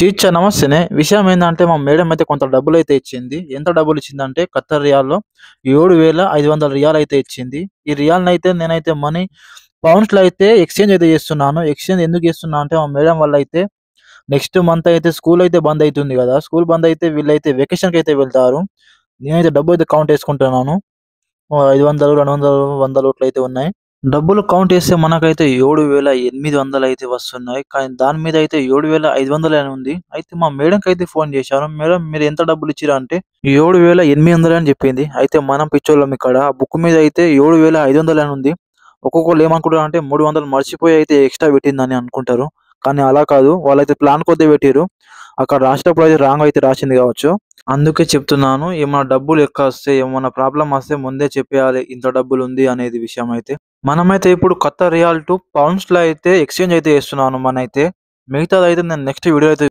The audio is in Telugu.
చీచ్చ నమస్తేనే. విషయం ఏందంటే మా మేడం అయితే కొంత డబ్బులైతే ఇచ్చింది. ఎంత డబ్బులిచ్చిందంటే ఖత్తర్ రియాల్‌లో 7,500 రియాల్ అయితే ఇచ్చింది. ఈ రియాల్‌నైతే నేనైతే మనీ పౌండ్స్‌లో అయితే ఎక్స్‌చేంజ్ అయితే చేస్తున్నాను. ఎక్స్‌చేంజ్ ఎందుకు చేస్తున్నా అంటే మా మేడం వాళ్ళైతే నెక్స్ట్ మంత్ అయితే స్కూల్ అయితే బంద్ అయితుంది గదా! స్కూల్ బంద్ అయితే వీళ్ళైతే వెకేషన్‌కైతే వెళ్తారు. నేనైతే డబ్బైతే కౌంట్ చేసుకుంటున్నాను. 500, 200, 100 ఇట్లయితే ఉన్నాయి. డబ్బులు కౌంట్ చేస్తే మనకైతే 7,800 అయితే వస్తున్నాయి. కానీ దాని మీద అయితే 7,500 అని ఉంది. అయితే మా మేడంకైతే ఫోన్ చేశాను. మేడం మీరు ఎంత డబ్బులిచ్చిర్రు అంటే 7,800 అని చెప్పింది. అయితే మనం పిచ్చోళ్ళం ఇక్కడ. ఆ బుక్ మీద అయితే 7,500 అని ఉంది. ఒక్కొక్కళ్ళు ఏమనుకుంటారంటే 300 మర్చిపోయి అయితే ఎక్స్‌ట్రా పెట్టిందని అనుకుంటారు. కానీ అలా కాదు. వాళ్ళైతే ప్లాన్ కొద్దీ పెట్టిర్రు. అక్కడ రాసేటప్పుడు అయితే రాంగ్ అయితే రాసింది కావచ్చు. అందుకే చెప్తున్నాను. ఏమన్నా డబ్బులు ఎక్కువొస్తే, ఏమన్నా ప్రాబ్లమ్ వస్తే ముందే చెప్పేయాలి. ఇంత డబ్బులుంది అనేది విషయం అయితే. మనమైతే ఇప్పుడు కొత్త రియాల్ టు పౌండ్స్‌లో అయితే ఎక్స్‌చేంజ్ అయితే చేస్తున్నాను మనైతే. మిగతాదైతే నేను నెక్స్ట్ వీడియో అయితే